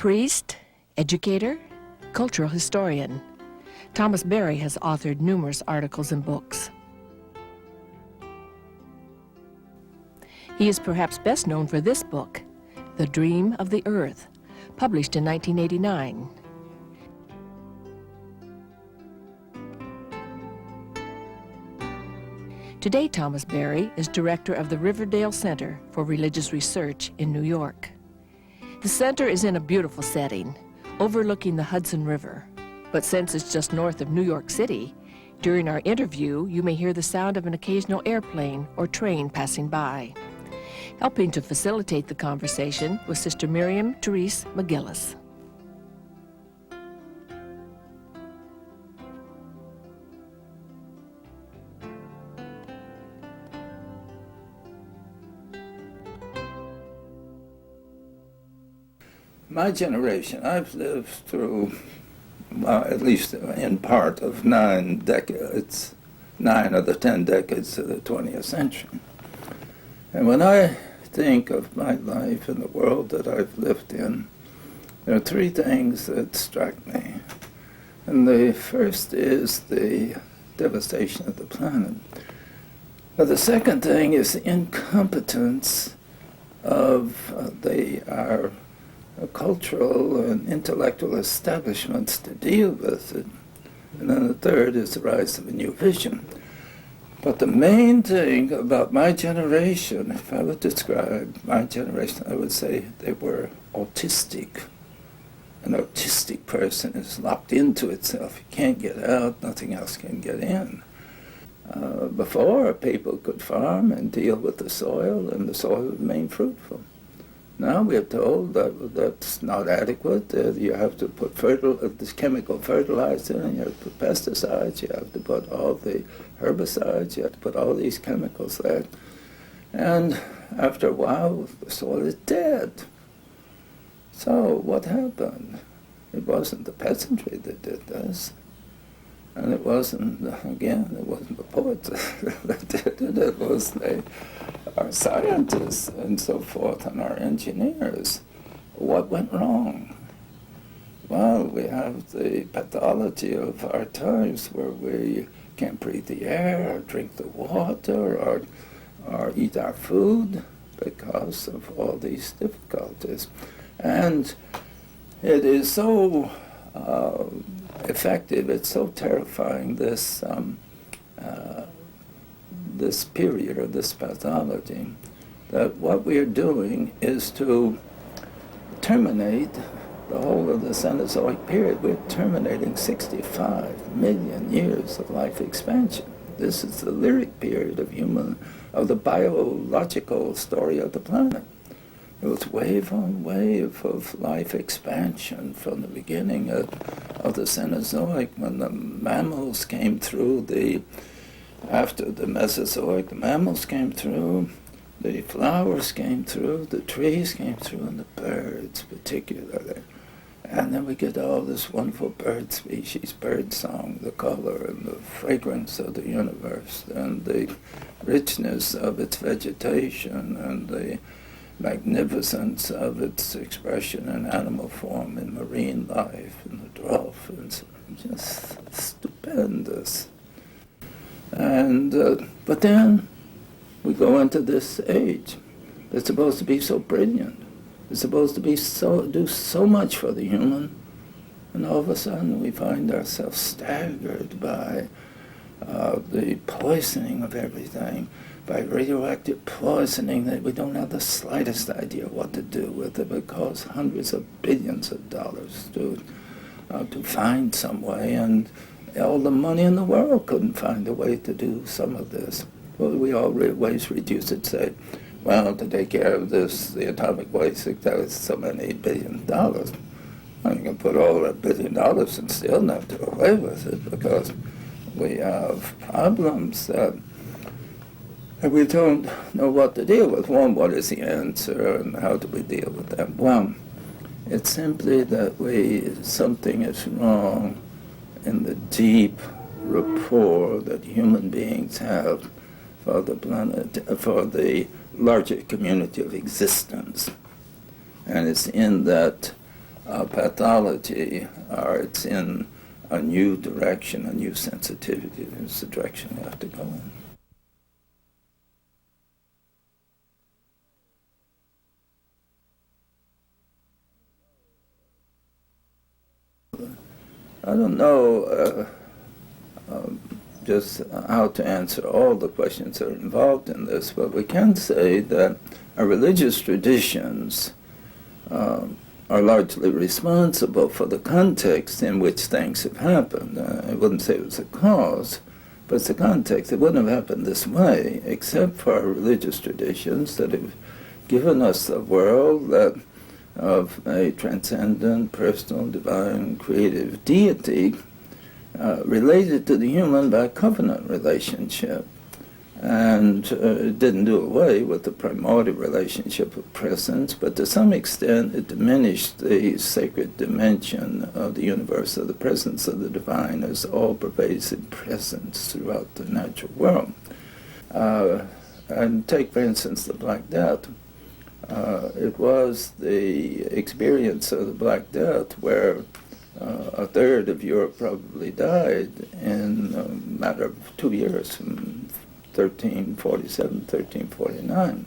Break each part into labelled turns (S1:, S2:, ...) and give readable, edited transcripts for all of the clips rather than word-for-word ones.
S1: Priest, educator, cultural historian, Thomas Berry has authored numerous articles and books. He is perhaps best known for this book, The Dream of the Earth, published in 1989. Today, Thomas Berry is director of the Riverdale Center for Religious Research in New York. The center is in a beautiful setting, overlooking the Hudson River. But since it's just north of New York City, during our interview, you may hear the sound of an occasional airplane or train passing by. Helping to facilitate the conversation was Sister Miriam Therese MacGillis.
S2: My generation, I've lived through, at least in part, of 9 decades, 9 of the 10 decades of the 20th century. And when I think of my life and the world that I've lived in, there are 3 things that strike me. And the first is the devastation of the planet. But the second thing is the incompetence of our cultural and intellectual establishments to deal with it. And then the third is the rise of a new vision. But the main thing about my generation, if I would describe my generation, I would say they were autistic. An autistic person is locked into itself. You can't get out, nothing else can get in. Before, people could farm and deal with the soil, and the soil would remain fruitful. Now we are told that that's not adequate. You have to put this chemical fertilizer in, you have to put pesticides, you have to put all the herbicides, you have to put all these chemicals there. And after a while, the soil is dead. So what happened? It wasn't the peasantry that did this. And it wasn't, it wasn't the poets that did it. It was our scientists and so forth and our engineers. What went wrong? Well, we have the pathology of our times where we can't breathe the air or drink the water or eat our food because of all these difficulties. And it is so effective, it's so terrifying, this period of this pathology, that what we are doing is to terminate the whole of the Cenozoic period. We're terminating 65 million years of life expansion. This is the lyric period of the biological story of the planet. It was wave on wave of life expansion from the beginning of the Cenozoic, when the mammals came through, after the Mesozoic, the mammals came through, the flowers came through, the trees came through, and the birds particularly. And then we get all this wonderful bird species, bird song, the color and the fragrance of the universe, and the richness of its vegetation, and the magnificence of its expression in animal form, in marine life, in the dolphins, just stupendous. And but then we go into this age that's supposed to be so brilliant. It's supposed to be do so much for the human, and all of a sudden we find ourselves staggered by the poisoning of everything, by radioactive poisoning that we don't have the slightest idea what to do with. It would cost hundreds of billions of dollars to find some way, and all the money in the world couldn't find a way to do some of this. Well, we always reduce it, say, well, to take care of this, the atomic waste, that was so many $1 billion. Well, you can put all that $1 billion and still not do away with it, because we have problems that we don't know what to deal with. One, what is the answer, and how do we deal with them? Well, it's simply that something is wrong in the deep rapport that human beings have for the planet, for the larger community of existence. And it's in that pathology, or it's in a new direction, a new sensitivity. It's the direction you have to go in. I don't know just how to answer all the questions that are involved in this, but we can say that our religious traditions are largely responsible for the context in which things have happened. I wouldn't say it was a cause, but it's the context. It wouldn't have happened this way except for our religious traditions that have given us a world of a transcendent, personal, divine, creative deity related to the human by covenant relationship. And it didn't do away with the primordial relationship of presence, but to some extent it diminished the sacred dimension of the universe, of the presence of the divine as all-pervasive presence throughout the natural world. And take, for instance, the Black Death. It was the experience of the Black Death where a third of Europe probably died in a matter of 2 years, from 1347, 1349.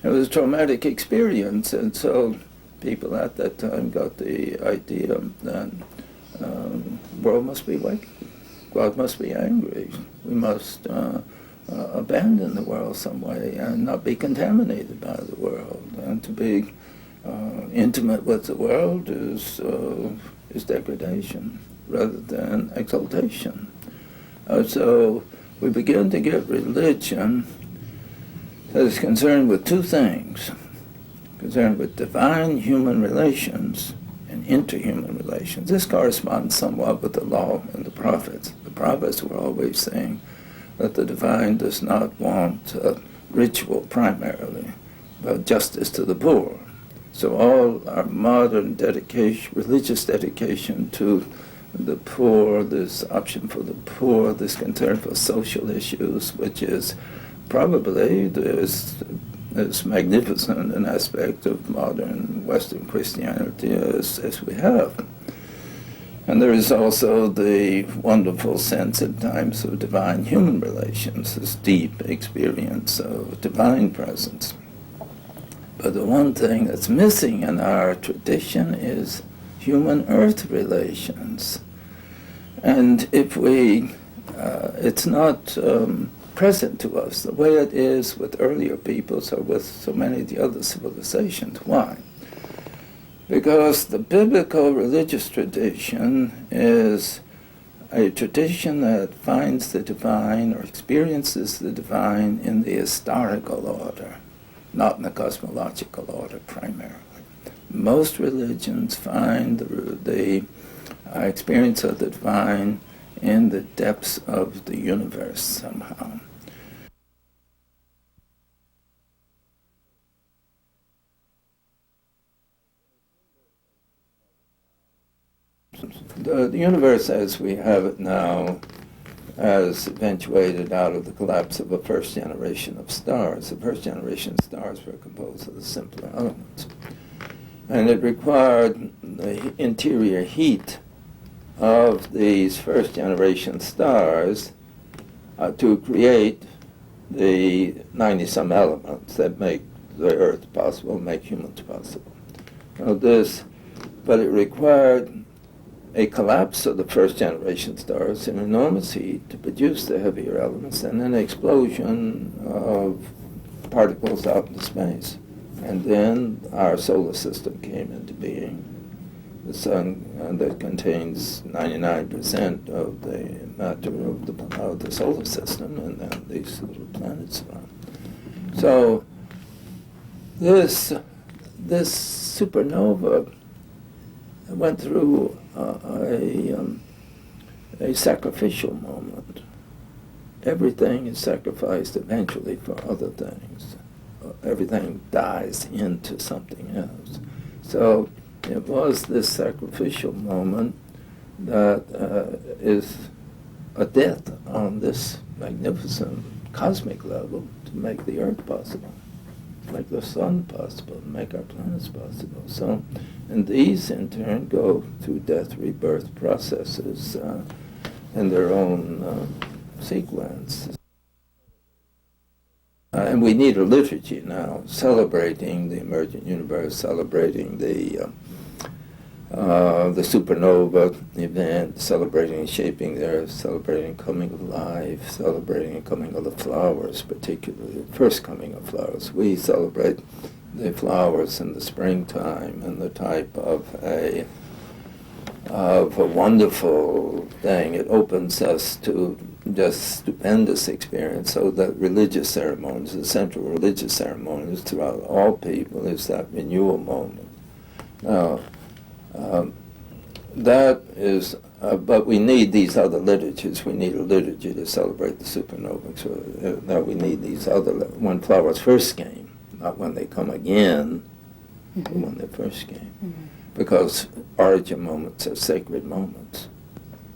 S2: It was a traumatic experience, and so people at that time got the idea that the world must be wicked, God must be angry, we must abandon the world some way and not be contaminated by the world, and to be intimate with the world is degradation rather than exaltation. So we begin to get religion that is concerned with two things, concerned with divine human relations and interhuman relations. This corresponds somewhat with the law and the prophets. The prophets were always saying that the divine does not want ritual primarily, but justice to the poor. So all our modern dedication, religious dedication to the poor, this option for the poor, this concern for social issues, which is probably this magnificent an aspect of modern Western Christianity as we have. And there is also the wonderful sense at times of divine human relations, this deep experience of divine presence. But the one thing that's missing in our tradition is human-earth relations. And if it's not present to us the way it is with earlier peoples or with so many of the other civilizations. Why? Because the biblical religious tradition is a tradition that finds the divine or experiences the divine in the historical order, not in the cosmological order primarily. Most religions find the experience of the divine in the depths of the universe somehow. The universe as we have it now has eventuated out of the collapse of a first generation of stars. The first generation of stars were composed of the simpler elements. And it required the interior heat of these first generation stars to create the 90-some elements that make the Earth possible, make humans possible. But it required a collapse of the first generation stars in enormous heat to produce the heavier elements, and an explosion of particles out into space. And then our solar system came into being. The sun that contains 99% of the matter of the solar system, and then these little planets around. So this supernova went through a sacrificial moment. Everything is sacrificed eventually for other things. Everything dies into something else. So it was this sacrificial moment that is a death on this magnificent cosmic level to make the Earth possible. make the sun possible, make our planets possible. So, and these in turn go through death rebirth processes in their own sequence. And we need a liturgy now, celebrating the emergent universe, celebrating the supernova event, celebrating shaping the earth, celebrating coming of life, celebrating the coming of the flowers, particularly the first coming of flowers. We celebrate the flowers in the springtime and the type of a wonderful thing. It opens us to just stupendous experience. So that religious ceremonies, the central religious ceremonies throughout all people is that renewal moment. Now, that is, but we need these other liturgies. We need a liturgy to celebrate the supernova. So now we need these other, when flowers first came, not when they come again, but when they first came. Because origin moments are sacred moments.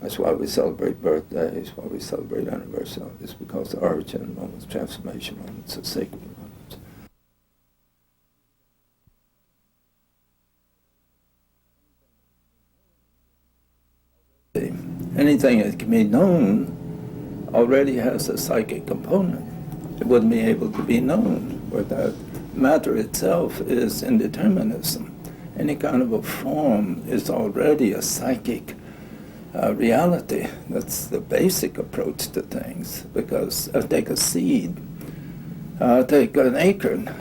S2: That's why we celebrate birthdays, why we celebrate anniversaries, because the origin moments, transformation moments are sacred moments. Anything that can be known already has a psychic component. It wouldn't be able to be known without matter itself is indeterminism. Any kind of a form is already a psychic reality. That's the basic approach to things. Because take a seed, take an acorn.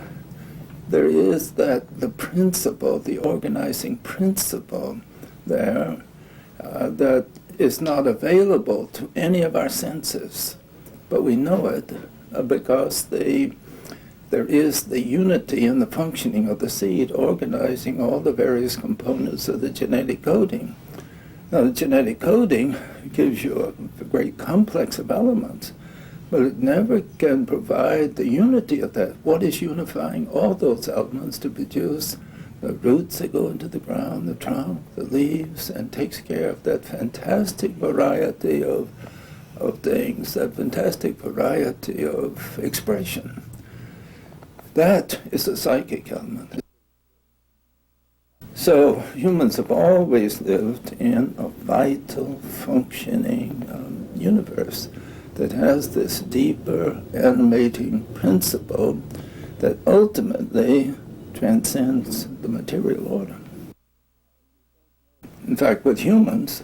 S2: There is the principle, the organizing principle there that is not available to any of our senses, but we know it because there is the unity in the functioning of the seed organizing all the various components of the genetic coding. Now, the genetic coding gives you a great complex of elements, but it never can provide the unity of that. What is unifying all those elements to produce the roots that go into the ground, the trunk, the leaves, and takes care of that fantastic variety of things, that fantastic variety of expression. That is a psychic element. So humans have always lived in a vital, functioning universe that has this deeper, animating principle that ultimately transcends the material order. In fact, with humans,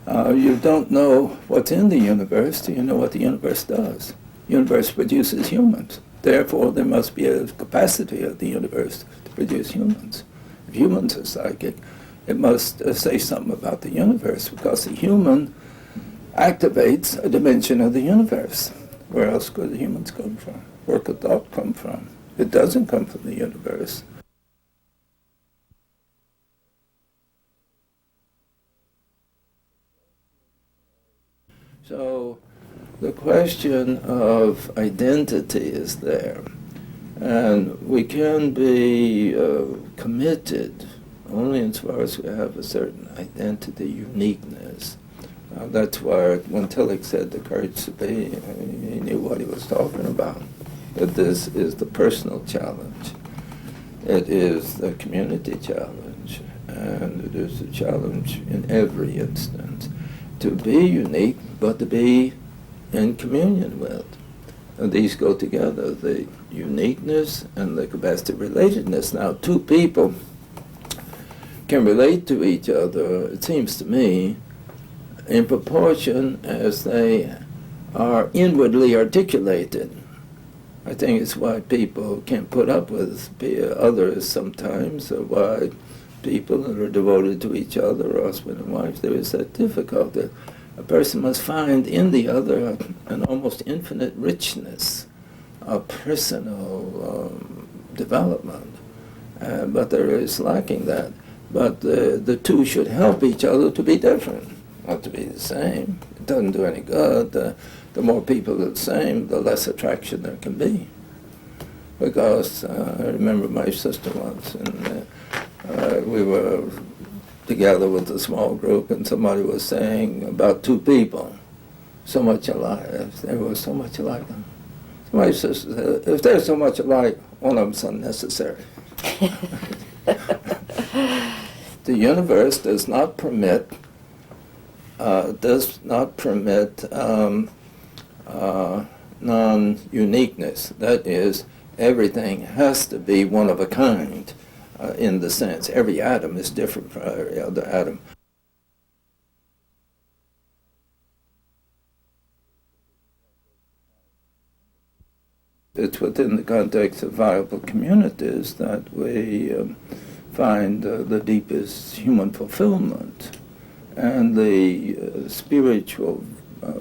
S2: you don't know what's in the universe till you know what the universe does. The universe produces humans. Therefore, there must be a capacity of the universe to produce humans. If humans are psychic, it must say something about the universe, because the human activates a dimension of the universe. Where else could the humans come from? Where could thought come from? It doesn't come from the universe. So the question of identity is there. And we can be committed only as far as we have a certain identity, uniqueness. That's why when Tillich said the courage to be, he knew what he was talking about. That this is the personal challenge. It is the community challenge. And it is a challenge in every instance. To be unique, but to be in communion with. And these go together, the uniqueness and the capacity of relatedness. Now, two people can relate to each other, it seems to me, in proportion as they are inwardly articulated. I think it's why people can't put up with others sometimes, or why people that are devoted to each other, or husband and wife, there is that difficulty. A person must find in the other an almost infinite richness of personal development, but there is lacking that. But the two should help each other to be different, not to be the same. It doesn't do any good. The more people are the same, the less attraction there can be. Because I remember my sister once, and we were together with a small group, and somebody was saying about two people, they were so much alike. My sister said, if they're so much alike, All of them's unnecessary. The universe does not permit non-uniqueness. That is, everything has to be one of a kind in the sense every atom is different from every other atom. It's within the context of viable communities that we find the deepest human fulfillment, and the spiritual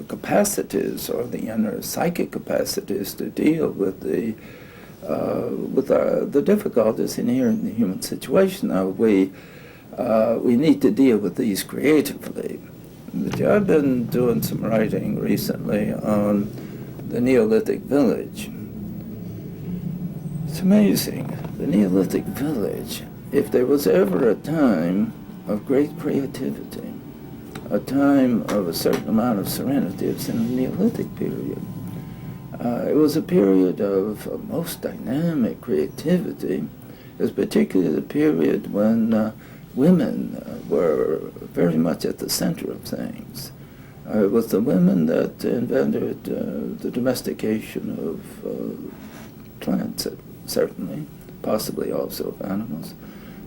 S2: capacities or the inner psychic capacities to deal with the difficulties inherent in the human situation. Now we need to deal with these creatively. I've been doing some writing recently on the Neolithic village. It's amazing. The Neolithic village, if there was ever a time of great creativity, a time of a certain amount of serenity, it's in the Neolithic period. It was a period of most dynamic creativity. It was particularly the period when women were very much at the center of things. It was the women that invented the domestication of plants, certainly, possibly also of animals.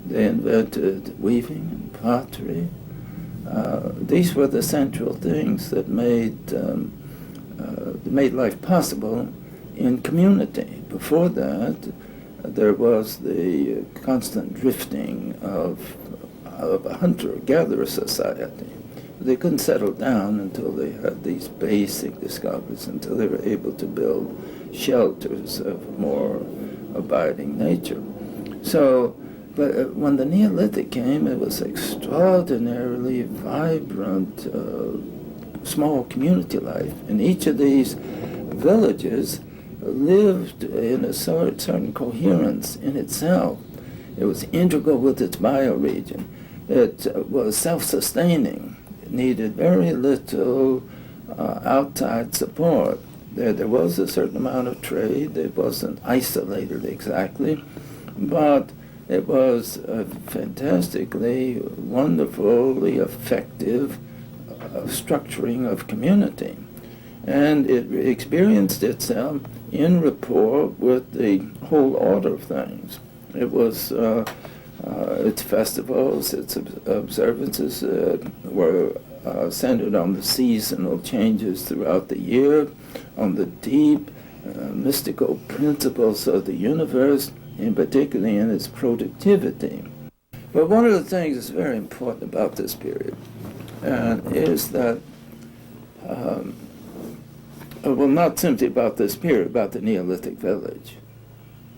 S2: They invented weaving and pottery. These were the central things that made life possible in community. Before that, there was the constant drifting of a hunter-gatherer society. They couldn't settle down until they had these basic discoveries, until they were able to build shelters of a more abiding nature. So, but when the Neolithic came, it was extraordinarily vibrant, small community life. And each of these villages lived in a certain coherence in itself. It was integral with its bioregion. It was self-sustaining. It needed very little outside support. There was a certain amount of trade. It wasn't isolated exactly, but it was a fantastically, wonderfully effective structuring of community. And it experienced itself in rapport with the whole order of things. It was its festivals, its observances were centered on the seasonal changes throughout the year, on the deep mystical principles of the universe, and particularly in its productivity. But one of the things that's very important about this period is that, well, not simply about this period, about the Neolithic village.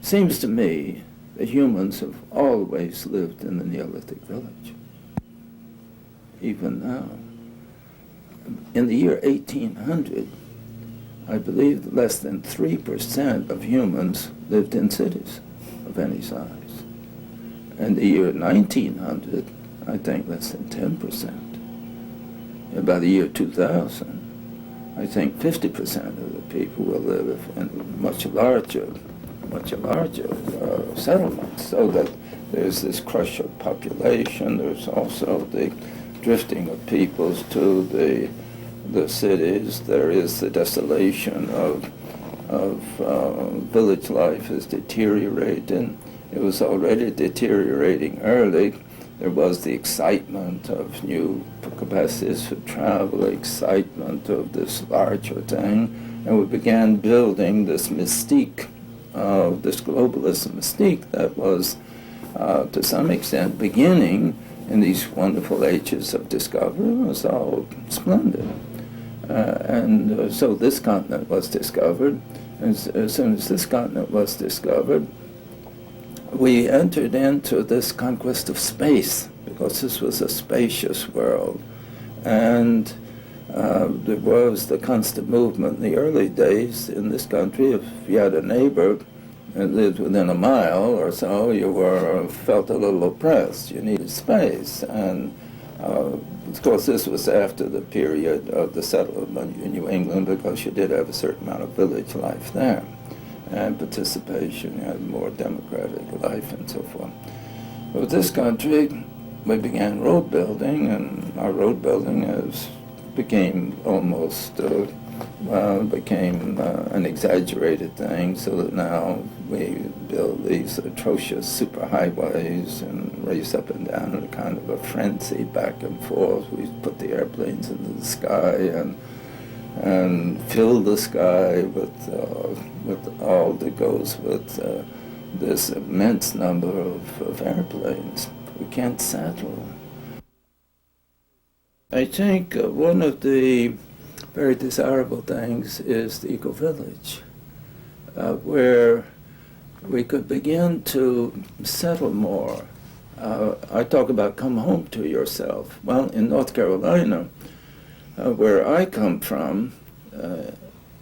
S2: Seems to me that humans have always lived in the Neolithic village, even now. In the year 1800, I believe less than 3% of humans lived in cities of any size. In the year 1900, I think less than 10%. By the year 2000, I think 50% of the people will live in much larger settlements, so that there's this crush of population. There's also the drifting of peoples to the cities. There is the desolation of village life is deteriorating. It was already deteriorating early. There was the excitement of new capacities for travel, excitement of this larger thing, and we began building this mystique, this globalist mystique that was, to some extent, beginning in these wonderful ages of discovery. It was all splendid. And so this continent was discovered. And as soon as this continent was discovered, we entered into this conquest of space, because this was a spacious world. And there was the constant movement in the early days in this country. If you had a neighbor that lived within a mile or so, you felt a little oppressed. You needed space. And of course, this was after the period of the settlement in New England, because you did have a certain amount of village life there. and participation, you had more democratic life and so forth. But with this country, we began road building, and our road building became almost an exaggerated thing, so that now we build these atrocious superhighways and race up and down in a kind of a frenzy back and forth. We put the airplanes into the sky and fill the sky with all that goes with this immense number of airplanes. We can't settle. I think one of the very desirable things is the eco-village, where we could begin to settle more. I talk about come home to yourself. Well, in North Carolina, where I come from,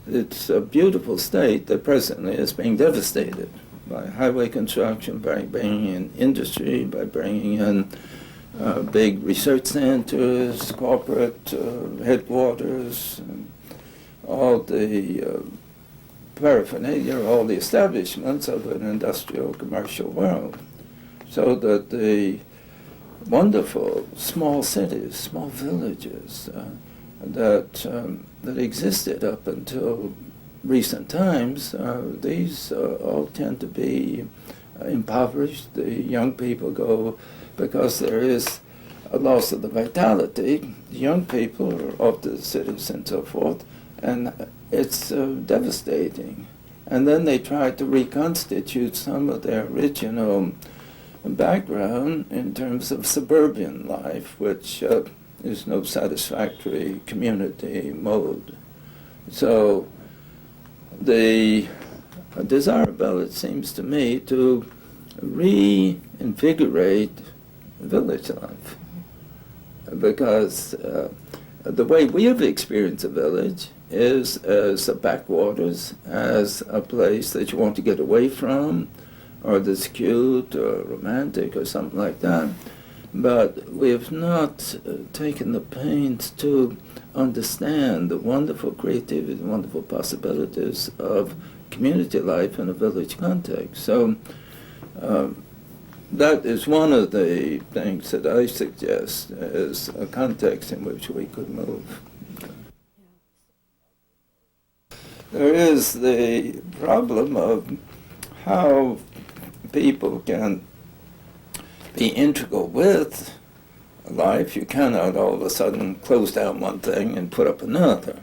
S2: it's a beautiful state that presently is being devastated by highway construction, by bringing in industry, by bringing in big research centers, corporate headquarters, and all the paraphernalia, all the establishments of an industrial commercial world. So that the wonderful small cities, small villages that existed up until recent times, these all tend to be impoverished. The young people go because there is a loss of the vitality. The young people are off to the cities and so forth, and it's devastating. And then they try to reconstitute some of their original background in terms of suburban life, which is no satisfactory community mode. So the desirable, it seems to me, to reinvigorate village life, because the way we have experienced a village is as a backwaters, as a place that you want to get away from, or that's cute or romantic or something like that. But we have not taken the pains to understand the wonderful creativity, the wonderful possibilities of community life in a village context. So that is one of the things that I suggest as a context in which we could move. There is the problem of how people can be integral with life. You cannot all of a sudden close down one thing and put up another.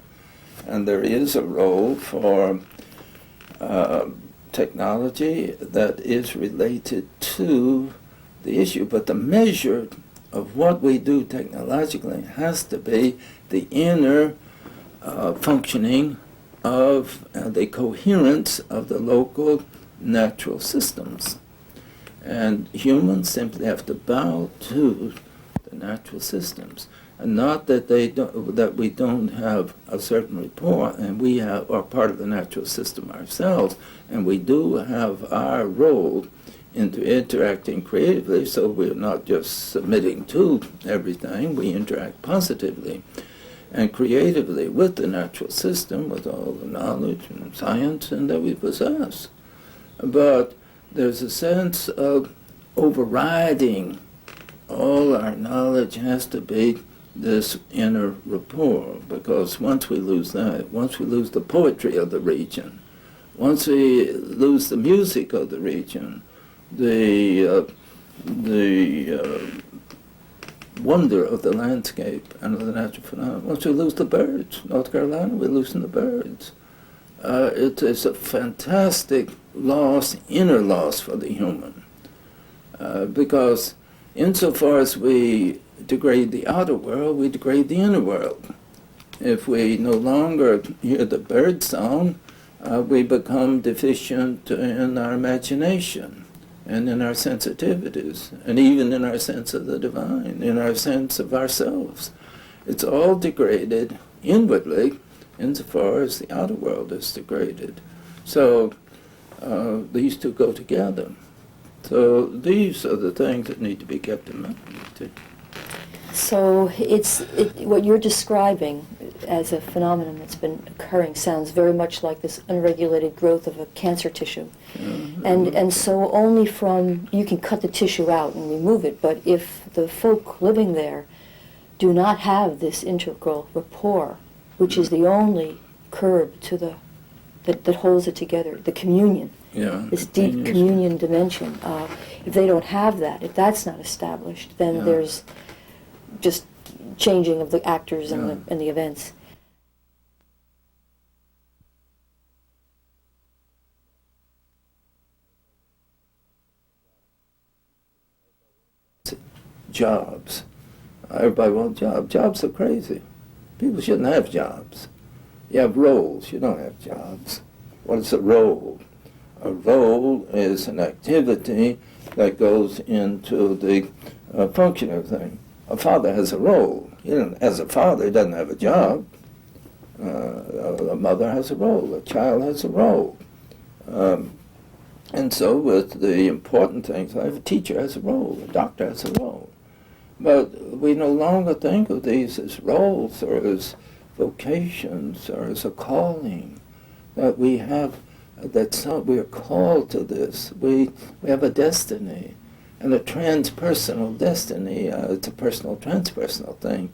S2: And there is a role for technology that is related to the issue, but the measure of what we do technologically has to be the inner functioning of the coherence of the local natural systems. And humans simply have to bow to the natural systems, and not that we don't have a certain rapport, and we are part of the natural system ourselves, and we do have our role into interacting creatively, so we're not just submitting to everything. We interact positively and creatively with the natural system, with all the knowledge and science and that we possess. But there's a sense of overriding all our knowledge has to be this inner rapport, because once we lose that, once we lose the poetry of the region, once we lose the music of the region, the wonder of the landscape and of the natural phenomena, once we lose the birds, North Carolina, we're losing the birds. It is a fantastic loss, inner loss for the human, because insofar as we degrade the outer world, we degrade the inner world. If we no longer hear the bird song, we become deficient in our imagination and in our sensitivities, and even in our sense of the divine, in our sense of ourselves. It's all degraded inwardly insofar as the outer world is degraded. So these two go together. So these are the things that need to be kept in mind.
S3: So what you're describing as a phenomenon that's been occurring sounds very much like this unregulated growth of a cancer tissue.
S2: Mm-hmm.
S3: And so only from, you can cut the tissue out and remove it, but if the folk living there do not have this integral rapport, which is the only curb to the, that holds it together, the communion, this deep communion dimension. If they don't have that, if that's not established, then there's just changing of the actors and the events.
S2: Jobs. Everybody wants jobs. Jobs are crazy. People shouldn't have jobs. You have roles. You don't have jobs. What is a role? A role is an activity that goes into the function of thing. A father has a role. As a father, he doesn't have a job. A mother has a role. A child has a role. And so with the important things, like a teacher has a role. A doctor has a role. But we no longer think of these as roles or as vocations or as a calling that we have. We are called to this. We have a destiny, and a transpersonal destiny. It's a personal, transpersonal thing,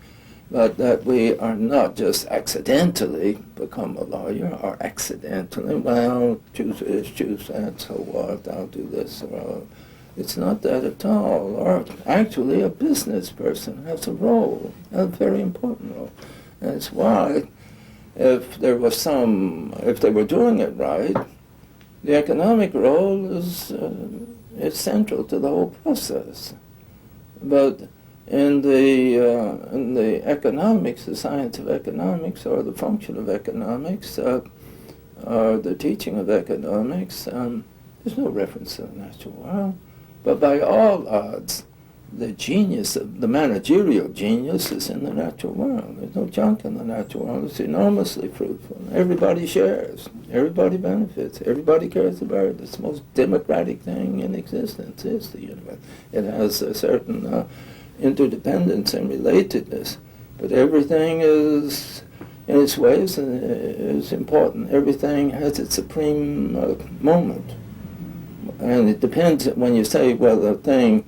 S2: but that we are not just accidentally become a lawyer or accidentally, well, choose this, choose that, so what, I'll do this. Or, it's not that at all. Or actually, a business person has a role, a very important role. And it's why, if they were doing it right, the economic role is central to the whole process. But in the economics, the science of economics, or the function of economics, or the teaching of economics, there's no reference to the natural world. But by all odds, the genius, the managerial genius, is in the natural world. There's no junk in the natural world. It's enormously fruitful. Everybody shares. Everybody benefits. Everybody cares about it. It's the most democratic thing in existence is the universe. It has a certain interdependence and relatedness, but everything is, in its ways, is important. Everything has its supreme moment. And it depends, when you say, well, the thing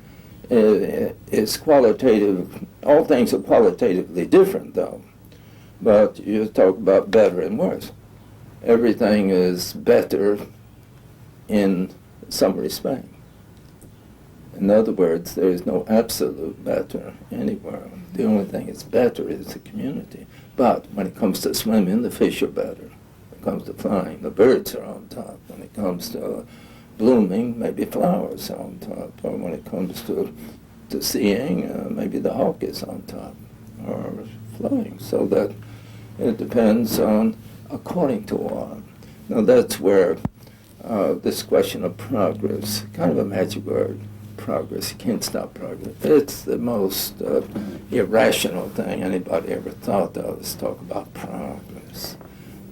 S2: is qualitative, all things are qualitatively different, though. But you talk about better and worse. Everything is better in some respect. In other words, there is no absolute better anywhere. The only thing that's better is the community. But when it comes to swimming, the fish are better. When it comes to flying, the birds are on top. When it comes to blooming, maybe flowers are on top. Or when it comes to seeing, maybe the hawk is on top, or flying. So that it depends on according to what. Now that's where this question of progress, kind of a magic word, progress, you can't stop progress. It's the most irrational thing anybody ever thought of, is talk about progress.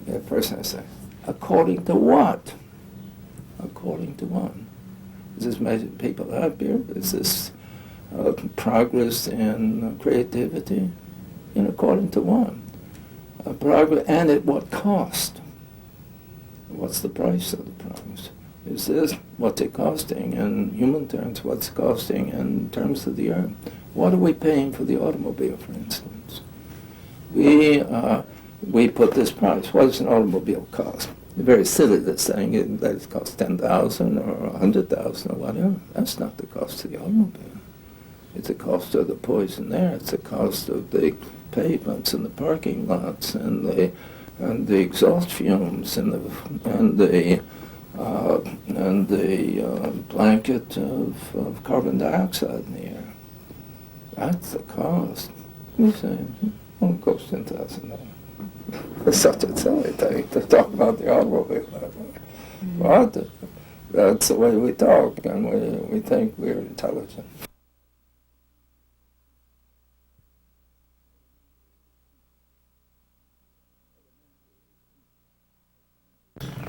S2: The person I say, according to what? According to what? Is this making people happier? Is this progress in creativity? And according to what? Progress, and at what cost? What's the price of the progress? Is this what's it costing in human terms? What's it costing in terms of the earth? What are we paying for the automobile, for instance? We put this price. What does an automobile cost? It's very silly that saying that it costs $10,000 or $100,000 or whatever. That's not the cost of the automobile. It's the cost of the poison air. It's the cost of the pavements and the parking lots and the exhaust fumes and the blanket of carbon dioxide in the air. That's the cost. You say, it won't cost $10,000. It's such a silly thing to talk about the automobile that way. But that's the way we talk, and we think we're intelligent.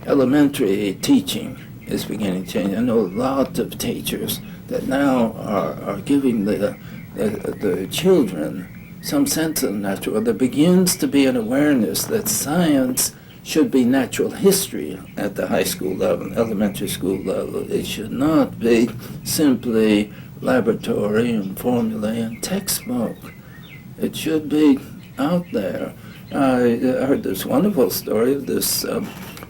S2: Elementary teaching is beginning to change. I know lots of teachers that now are giving the children some sense of natural. There begins to be an awareness that science should be natural history at the high school level, elementary school level. It should not be simply laboratory and formulae and textbook. It should be out there. I heard this wonderful story of this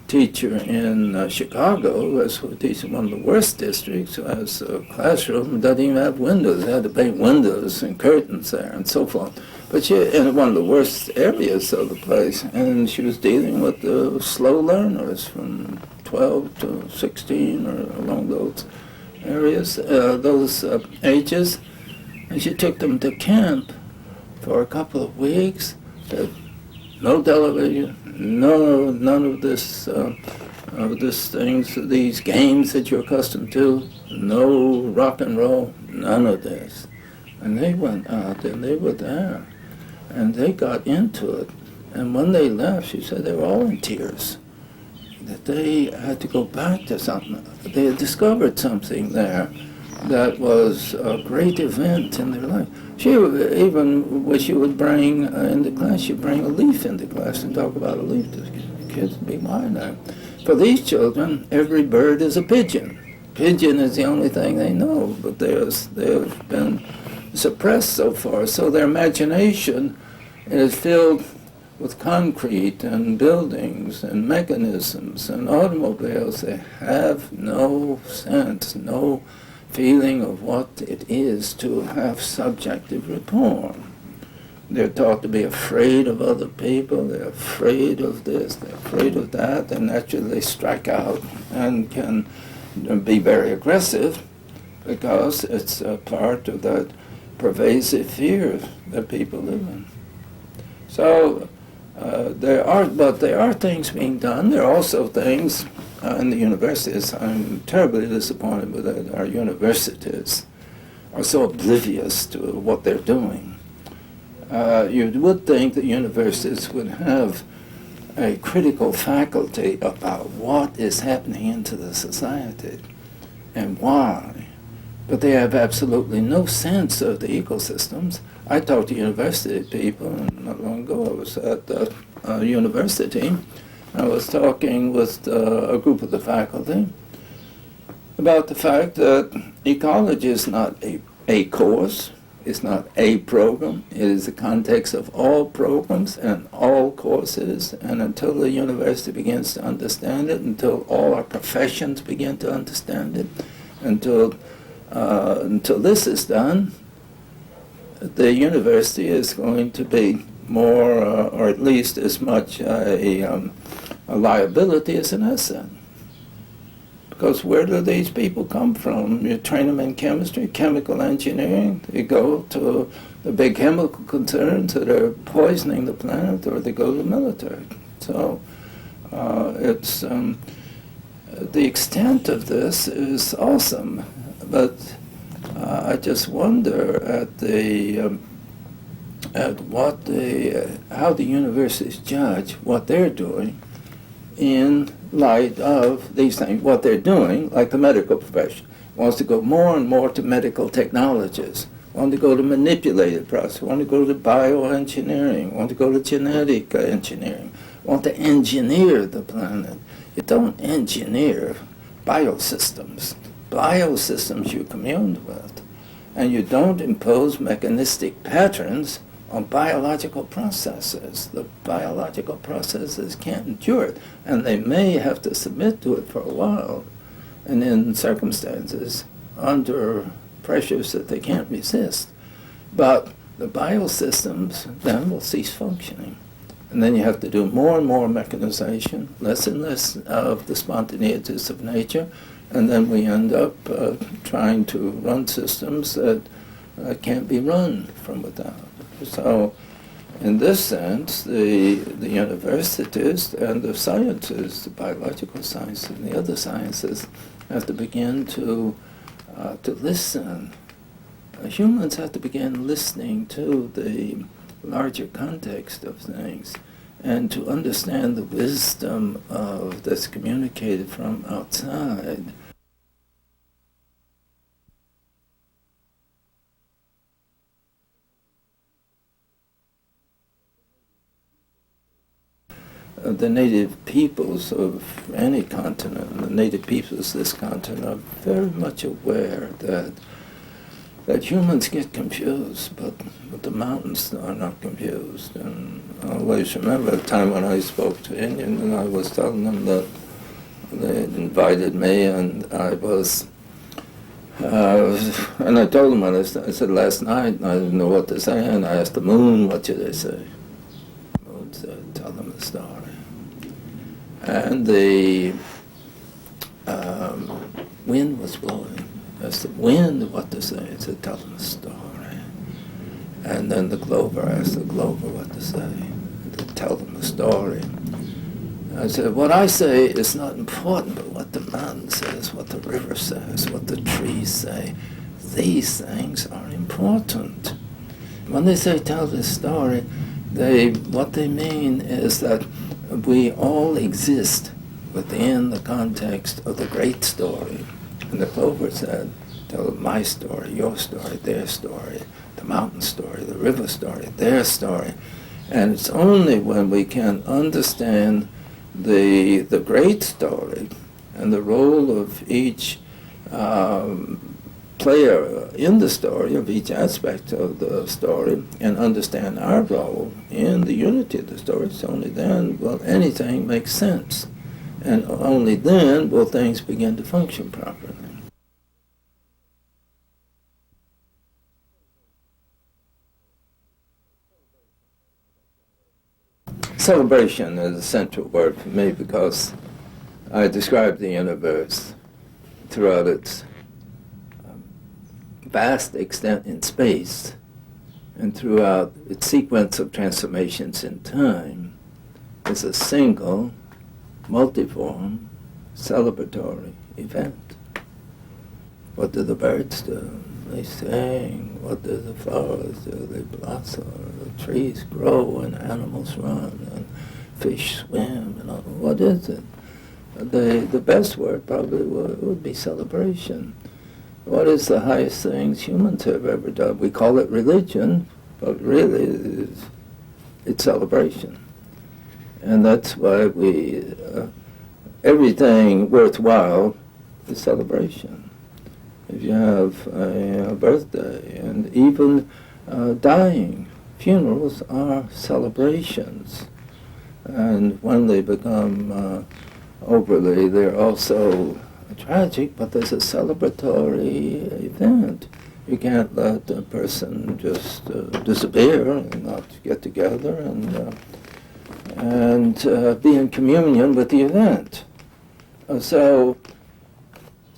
S2: teacher in Chicago who was teaching one of the worst districts, who has a classroom that doesn't even have windows. They had to paint windows and curtains there and so forth. But she in one of the worst areas of the place, and she was dealing with the slow learners from 12 to 16 or along those areas, those ages. And she took them to camp for a couple of weeks. No television, none of this things, these games that you're accustomed to, no rock and roll, none of this. And they went out and they were there, and they got into it. And when they left, she said they were all in tears, that they had to go back to something. They had discovered something there that was a great event in their life. She even when she would bring into class, she'd bring a leaf into class and talk about a leaf. The kids would be mine now. For these children, every bird is a pigeon. Pigeon is the only thing they know, but they've been suppressed so far. So their imagination is filled with concrete and buildings and mechanisms and automobiles. They have no sense, no feeling of what it is to have subjective rapport. They're taught to be afraid of other people, they're afraid of this, they're afraid of that, and naturally they strike out and can be very aggressive because it's a part of that pervasive fear that people live in. So there are things being done. There are also things in the universities. I'm terribly disappointed with that. Our universities are so oblivious to what they're doing. You would think that universities would have a critical faculty about what is happening into the society and why, but they have absolutely no sense of the ecosystems. I talked to university people, and not long ago I was at a university. I was talking with a group of the faculty about the fact that ecology is not a course, it's not a program, it is the context of all programs and all courses, and until the university begins to understand it, until all our professions begin to understand it, until this is done, the university is going to be more, or at least as much a liability as an asset. Because where do these people come from? You train them in chemistry, chemical engineering, they go to the big chemical concerns that are poisoning the planet, or they go to the military. So it's the extent of this is awesome, but I just wonder at how the universities judge what they're doing in light of these things. What they're doing, like the medical profession, wants to go more and more to medical technologies, want to go to manipulated process, want to go to bioengineering, want to go to genetic engineering, want to engineer the planet. You don't engineer biosystems. Biosystems you commune with, and you don't impose mechanistic patterns on biological processes. The biological processes can't endure it, and they may have to submit to it for a while, and in circumstances under pressures that they can't resist. But the biosystems then will cease functioning. And then you have to do more and more mechanization, less and less of the spontaneities of nature, and then we end up trying to run systems that can't be run from without. So in this sense, the universities and the sciences, the biological sciences and the other sciences, have to begin to listen. Humans have to begin listening to the larger context of things and to understand the wisdom that's communicated from outside. the native peoples of any continent, the native peoples of this continent, are very much aware that humans get confused, but the mountains are not confused. And I always remember a time when I spoke to Indians and I was telling them that they invited me, and I was, and I told them, I said last night, and I didn't know what to say, and I asked the moon, what should I say? The moon said, tell them the story. And the wind was blowing. I asked the wind what to say. It said, tell them the story. And then the clover asked the clover what to say. To tell them the story. I said, what I say is not important, but what the mountain says, what the river says, what the trees say. These things are important. When they say tell this story, what they mean is that we all exist within the context of the great story. And the clover said, tell my story, your story, their story, the mountain story, the river story, their story. And it's only when we can understand the great story and the role of each player in the story, of each aspect of the story, and understand our role in the unity of the story, it's only then will anything make sense. And only then will things begin to function properly. Celebration is a central word for me because I describe the universe throughout its vast extent in space and throughout its sequence of transformations in time as a single, multiform, celebratory event. What do the birds do? They sing. What do the flowers do? They blossom. The trees grow and animals run and fish swim. And all. What is it? The best word probably would be celebration. What is the highest things humans have ever done? We call it religion, but really it's celebration. And that's why everything worthwhile is celebration. If you have a birthday, and even dying, funerals are celebrations. And when they become overly, they're also tragic, but there's a celebratory event. You can't let a person just disappear and not get together and be in communion with the event. So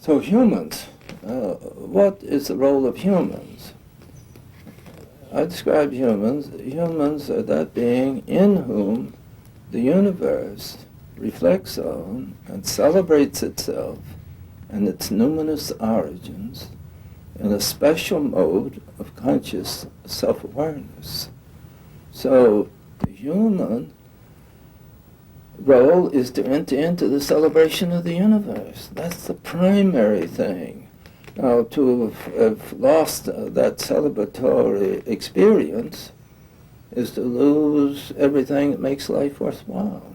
S2: humans. What is the role of humans? I describe humans. Humans are that being in whom the universe reflects on and celebrates itself and its numinous origins in a special mode of conscious self-awareness. So the human role is to enter into the celebration of the universe. That's the primary thing. Now, to have lost that celebratory experience is to lose everything that makes life worthwhile.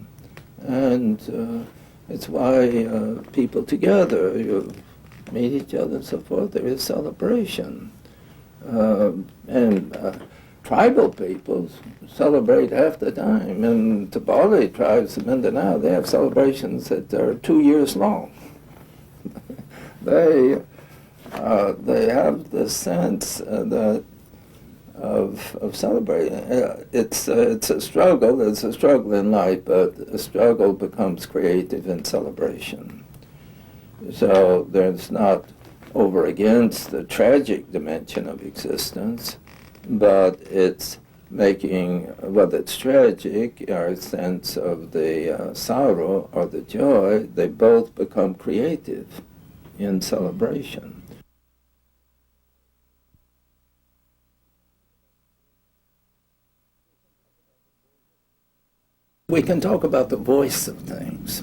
S2: And it's why people together, you meet each other and so forth, there is celebration. And tribal peoples celebrate half the time. And the Bali tribes of Mindanao, they have celebrations that are 2 years long. They have the sense of celebrating. It's a struggle. There's a struggle in life, but a struggle becomes creative in celebration. So there's not over against the tragic dimension of existence, but it's making, whether it's tragic or a sense of the sorrow or the joy, they both become creative in celebration. We can talk about the voice of things.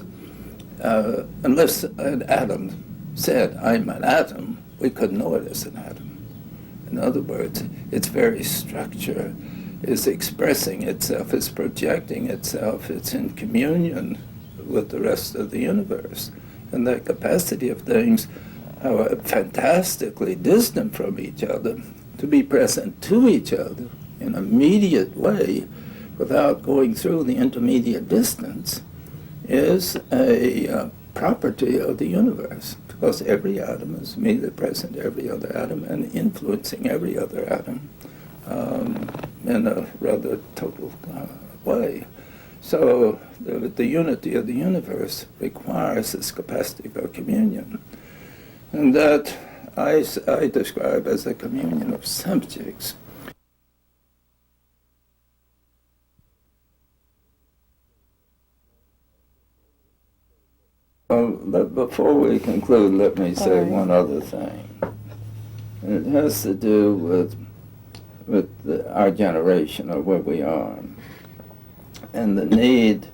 S2: Unless an atom said, I'm an atom, we couldn't know it as an atom. In other words, its very structure is expressing itself, is projecting itself, it's in communion with the rest of the universe. And that capacity of things are fantastically distant from each other, to be present to each other in an immediate way without going through the intermediate distance is a property of the universe, because every atom is immediately present to every other atom and influencing every other atom in a rather total way. So the unity of the universe requires this capacity for communion. And that I describe as a communion of subjects. Well, before we conclude, let me say one other thing. And it has to do with our generation, or where we are, and the need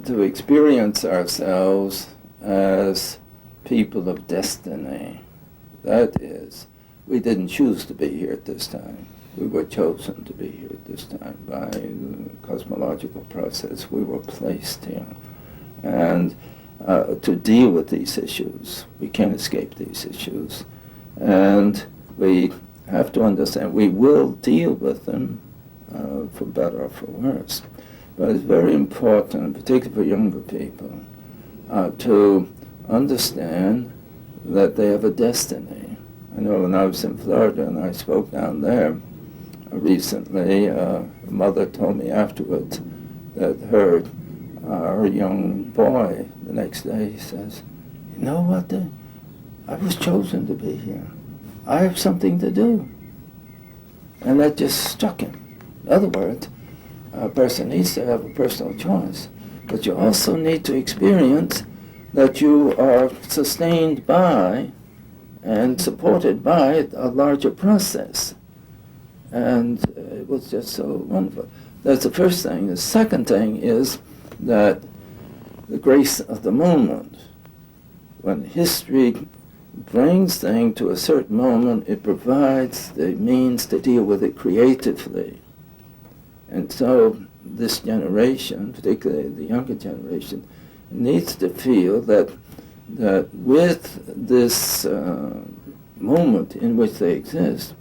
S2: to experience ourselves as people of destiny. That is, we didn't choose to be here at this time. We were chosen to be here at this time by the cosmological process. We were placed here. And to deal with these issues, we can't escape these issues. And we have to understand we will deal with them for better or for worse. But it's very important, particularly for younger people, to understand that they have a destiny. I know when I was in Florida and I spoke down there recently, a mother told me afterwards that her young boy, the next day, he says, "You know what, I was chosen to be here. I have something to do." And that just struck him. In other words, a person needs to have a personal choice, but you also need to experience that you are sustained by and supported by a larger process. And it was just so wonderful. That's the first thing. The second thing is that the grace of the moment, when history brings things to a certain moment, it provides the means to deal with it creatively. And so this generation, particularly the younger generation, needs to feel that with this moment in which they exist,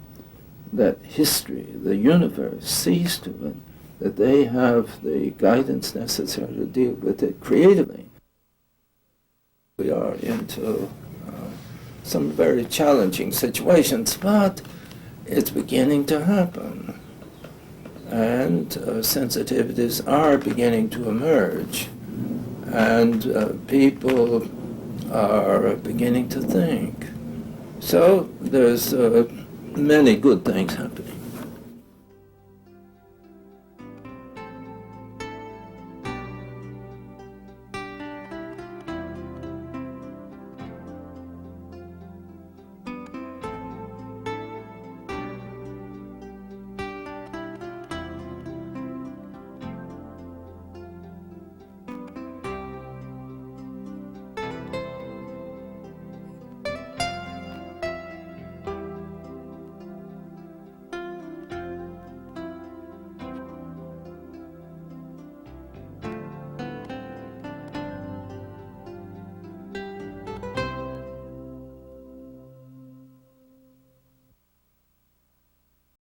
S2: that history, the universe, sees to it that they have the guidance necessary to deal with it creatively. We are into some very challenging situations, but it's beginning to happen. And sensitivities are beginning to emerge. And people are beginning to think. So there's many good things happening.